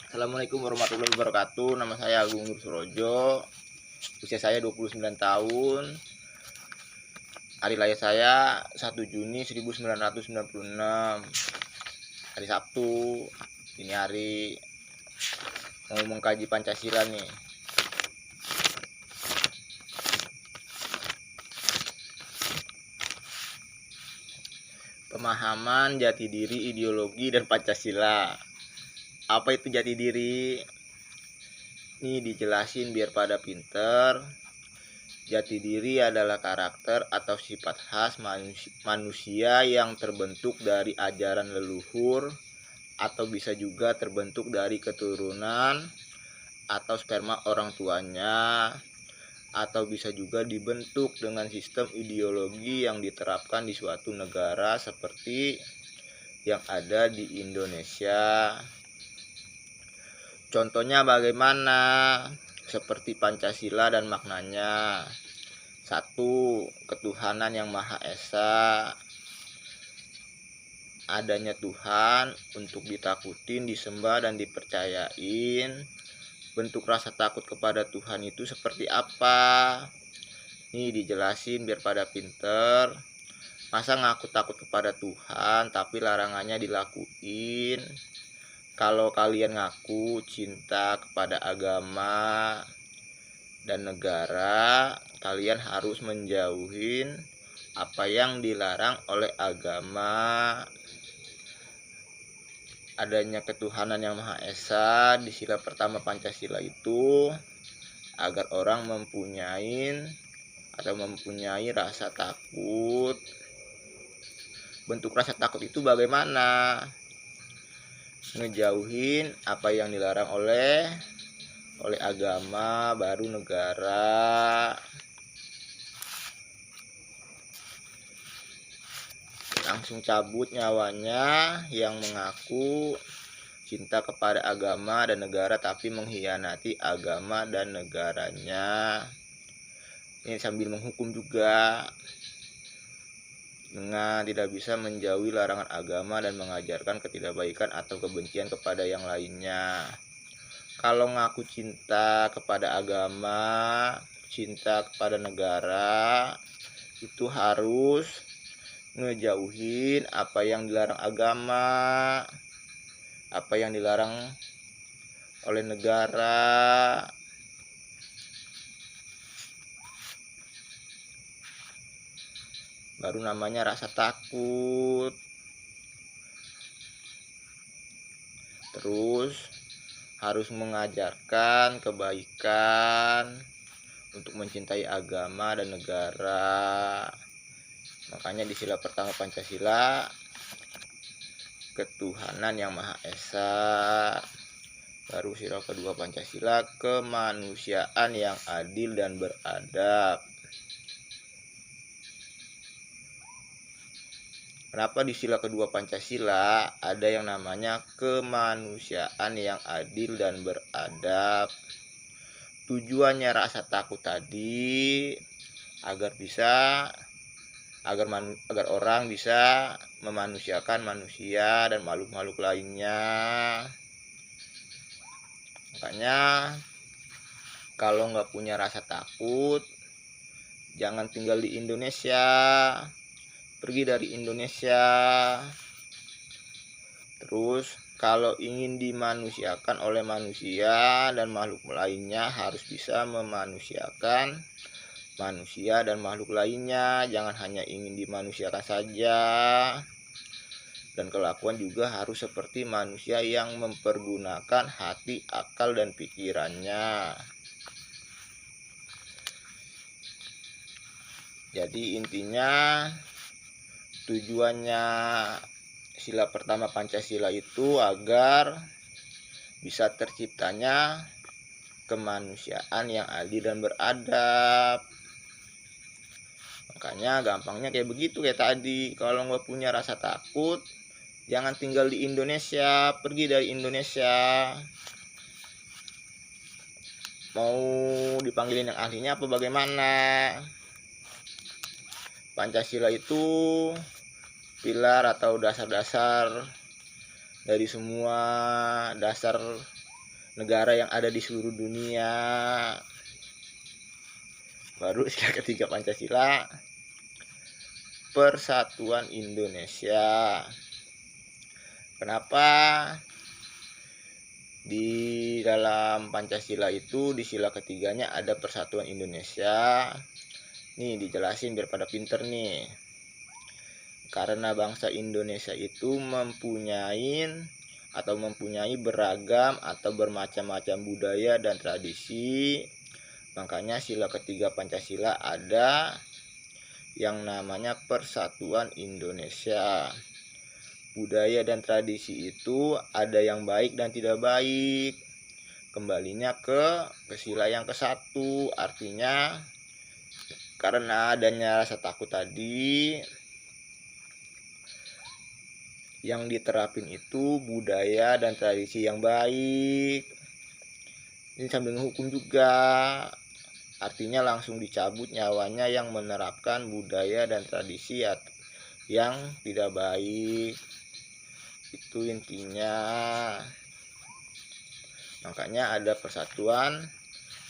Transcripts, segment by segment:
Assalamualaikum warahmatullahi wabarakatuh. Nama saya Agung Nur Surojo. Usia saya 29 tahun. Hari lahir saya 1 Juni 1996. Hari Sabtu. Ini hari mau mengkaji Pancasila nih. Pemahaman jati diri, ideologi, dan Pancasila. Apa itu jati diri? Ini dijelasin biar pada pinter. Jati diri adalah karakter atau sifat khas manusia yang terbentuk dari ajaran leluhur, atau bisa juga terbentuk dari keturunan atau sperma orang tuanya, atau bisa juga dibentuk dengan sistem ideologi yang diterapkan di suatu negara seperti yang ada di Indonesia. Contohnya bagaimana? Seperti Pancasila dan maknanya. 1. Ketuhanan yang Maha Esa. Adanya Tuhan untuk ditakutin, disembah, dan dipercayain. Bentuk rasa takut kepada Tuhan itu seperti apa? Nih dijelasin biar pada pinter. Masa ngaku takut kepada Tuhan tapi larangannya dilakuin? Kalau kalian ngaku cinta kepada agama dan negara, kalian harus menjauhin apa yang dilarang oleh agama. Adanya ketuhanan yang Maha Esa di sila pertama Pancasila itu agar orang mempunyai rasa takut. Bentuk rasa takut itu bagaimana? Ngejauhin apa yang dilarang oleh agama, baru negara. Langsung cabut nyawanya yang mengaku cinta kepada agama dan negara tapi mengkhianati agama dan negaranya. Ini sambil menghukum juga dengan tidak bisa menjauhi larangan agama dan mengajarkan ketidakbaikan atau kebencian kepada yang lainnya. Kalau ngaku cinta kepada agama, cinta kepada negara, itu harus ngejauhin apa yang dilarang agama, apa yang dilarang oleh negara. Baru namanya rasa takut. Terus harus mengajarkan kebaikan untuk mencintai agama dan negara. Makanya di sila pertama Pancasila ketuhanan yang Maha Esa. Baru sila kedua Pancasila kemanusiaan yang adil dan beradab. Kenapa di sila kedua Pancasila ada yang namanya kemanusiaan yang adil dan beradab? Tujuannya rasa takut tadi agar orang bisa memanusiakan manusia dan makhluk-makhluk lainnya. Makanya kalau nggak punya rasa takut, jangan tinggal di Indonesia. Pergi dari Indonesia. Terus kalau ingin dimanusiakan oleh manusia dan makhluk lainnya harus bisa memanusiakan manusia dan makhluk lainnya. Jangan hanya ingin dimanusiakan saja. Dan kelakuan juga harus seperti manusia yang mempergunakan hati, akal, dan pikirannya. Jadi intinya tujuannya sila pertama Pancasila itu agar bisa terciptanya kemanusiaan yang adil dan beradab. Makanya gampangnya kayak begitu kayak tadi. Kalau nggak punya rasa takut, jangan tinggal di Indonesia, pergi dari Indonesia. Mau dipanggilin yang ahlinya apa bagaimana? Pancasila itu pilar atau dasar-dasar dari semua dasar negara yang ada di seluruh dunia. Baru sila ketiga Pancasila, Persatuan Indonesia. Kenapa di dalam Pancasila itu di sila ketiganya ada Persatuan Indonesia? Nih dijelasin biar pada pinter nih. Karena bangsa Indonesia itu mempunyai beragam atau bermacam-macam budaya dan tradisi. Makanya sila ketiga Pancasila ada yang namanya Persatuan Indonesia. Budaya dan tradisi itu ada yang baik dan tidak baik. Kembalinya ke sila yang ke-1, artinya karena adanya rasa takut tadi, yang diterapin itu budaya dan tradisi yang baik. Ini sambil menghukum juga, artinya langsung dicabut nyawanya yang menerapkan budaya dan tradisi yang tidak baik. Itu intinya. Makanya ada Persatuan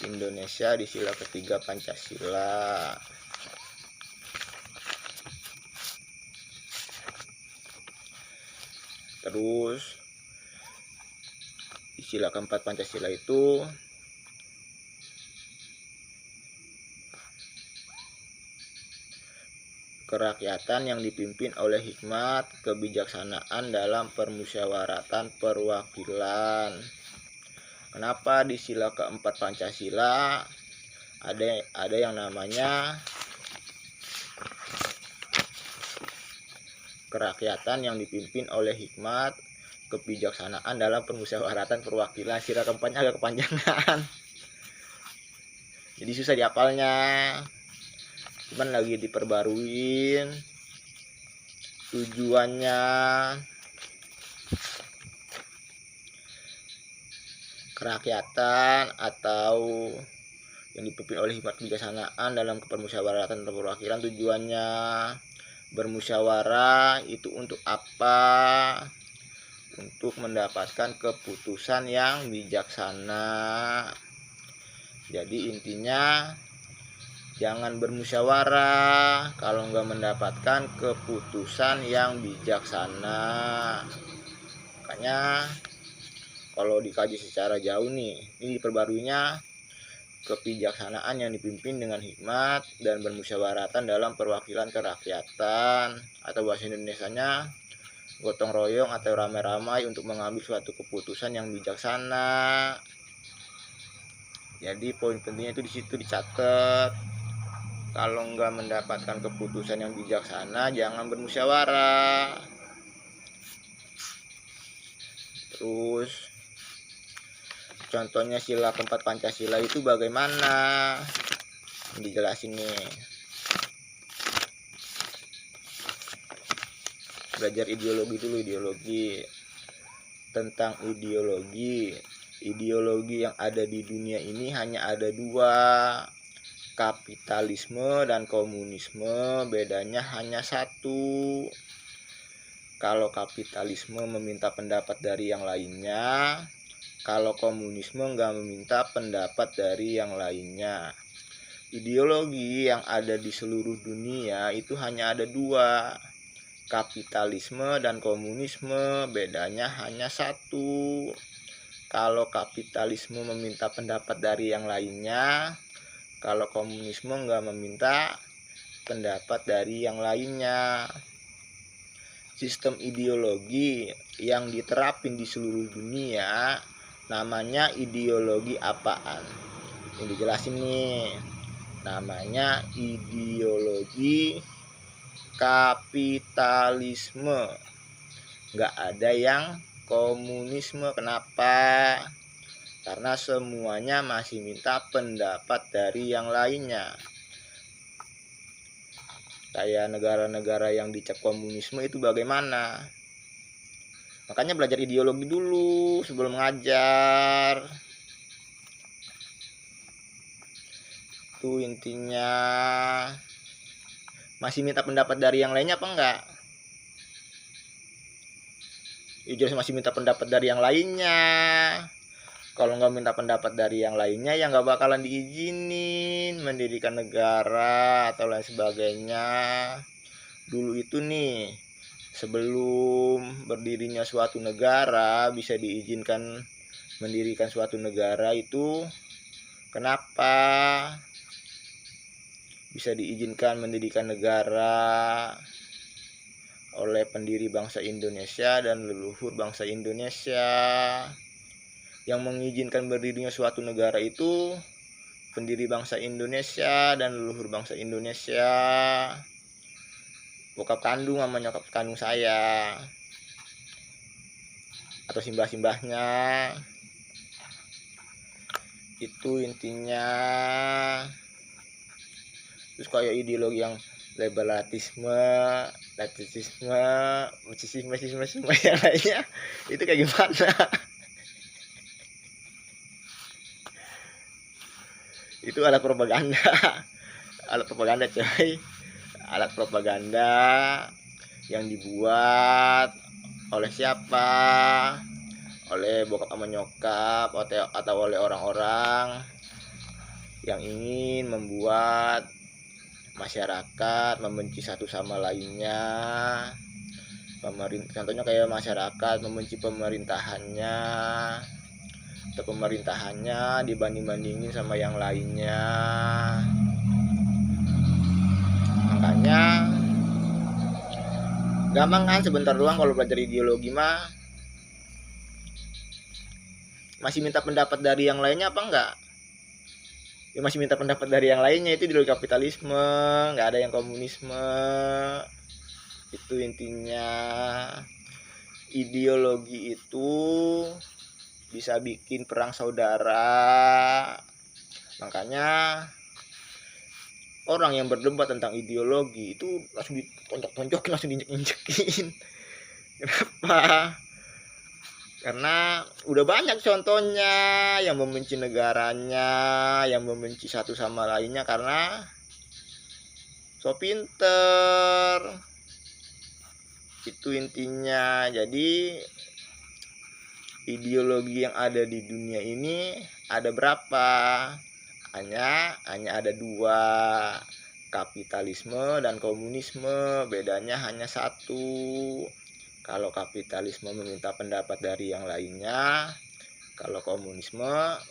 Indonesia di sila ketiga Pancasila. Terus di sila keempat Pancasila itu kerakyatan yang dipimpin oleh hikmat kebijaksanaan dalam permusyawaratan perwakilan. Kenapa di sila keempat Pancasila ada yang namanya kerakyatan yang dipimpin oleh hikmat kebijaksanaan dalam permusyawaratan perwakilan? Sila keempatnya agak kepanjangan, jadi susah dihafalnya. Cuman lagi diperbaruin tujuannya. Kerakyatan atau yang dipimpin oleh hikmat kebijaksanaan dalam permusyawaratan perwakilan, tujuannya bermusyawarah itu untuk apa? Untuk mendapatkan keputusan yang bijaksana. Jadi intinya jangan bermusyawarah kalau nggak mendapatkan keputusan yang bijaksana. Makanya kalau dikaji secara jauh nih, ini diperbaruinya kebijaksanaan yang dipimpin dengan hikmat dan bermusyawaratan dalam perwakilan kerakyatan, atau bahasa Indonesianya gotong royong atau ramai-ramai untuk mengambil suatu keputusan yang bijaksana. Jadi poin pentingnya itu di situ dicatat. Kalau nggak mendapatkan keputusan yang bijaksana, jangan bermusyawarah. Terus contohnya sila keempat Pancasila itu bagaimana? Dijelasin nih. Belajar ideologi dulu, tentang ideologi yang ada di dunia ini hanya ada dua, kapitalisme dan komunisme. Bedanya hanya satu. Kalau kapitalisme meminta pendapat dari yang lainnya, kalau komunisme nggak meminta pendapat dari yang lainnya. Ideologi yang ada di seluruh dunia itu hanya ada dua, kapitalisme dan komunisme. Bedanya hanya satu. Kalau kapitalisme meminta pendapat dari yang lainnya, kalau komunisme nggak meminta pendapat dari yang lainnya. Sistem ideologi yang diterapin di seluruh dunia namanya ideologi apaan? Ini dijelasin nih. Namanya ideologi kapitalisme. Nggak ada yang komunisme. Kenapa? Karena semuanya masih minta pendapat dari yang lainnya. Kayak negara-negara yang dicap komunisme itu bagaimana? Makanya belajar ideologi dulu sebelum mengajar. Itu intinya. Masih minta pendapat dari yang lainnya apa enggak? jelas masih minta pendapat dari yang lainnya. Kalau nggak minta pendapat dari yang lainnya ya nggak bakalan diizinin mendirikan negara atau lain sebagainya. Dulu itu nih, sebelum berdirinya suatu negara bisa diizinkan mendirikan suatu negara itu, kenapa bisa diizinkan mendirikan negara oleh pendiri bangsa Indonesia dan leluhur bangsa Indonesia? Yang mengizinkan berdirinya suatu negara itu pendiri bangsa Indonesia dan leluhur bangsa Indonesia, bokap kandung sama nyokap kandung saya atau simbah-simbahnya. Itu intinya. Terus kayak ideologi yang liberalisme, marxisme yang lainnya itu kayak gimana? Itu alat propaganda. Alat propaganda coy. Alat propaganda yang dibuat oleh siapa? Oleh bokap sama nyokap atau oleh orang-orang yang ingin membuat masyarakat membenci satu sama lainnya. Contohnya kayak masyarakat membenci pemerintahannya atau pemerintahannya dibanding-bandingin sama yang lainnya. Makanya gampang kan, sebentar doang kalau belajar ideologi mah. Masih minta pendapat dari yang lainnya apa enggak? Ya masih minta pendapat dari yang lainnya, itu ideologi kapitalisme, nggak ada yang komunisme. Itu intinya. Ideologi itu bisa bikin perang saudara. Makanya orang yang berdebat tentang ideologi itu langsung ditonjok-tonjokin, langsung diinjek-injekin. Kenapa? Karena udah banyak contohnya yang membenci negaranya, yang membenci satu sama lainnya karena so pinter. Itu intinya. Jadi ideologi yang ada di dunia ini ada berapa? Hanya ada 2, kapitalisme dan komunisme. Bedanya hanya 1. Kalau kapitalisme meminta pendapat dari yang lainnya, kalau komunisme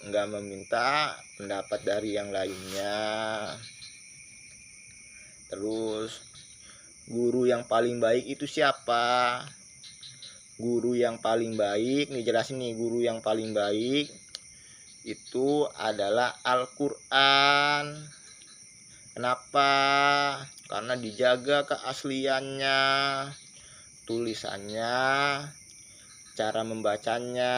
nggak meminta pendapat dari yang lainnya. Terus guru yang paling baik itu siapa? Guru yang paling baik nih, jelasin nih, guru yang paling baik itu adalah Al-Quran. Kenapa? Karena dijaga keasliannya, tulisannya, cara membacanya,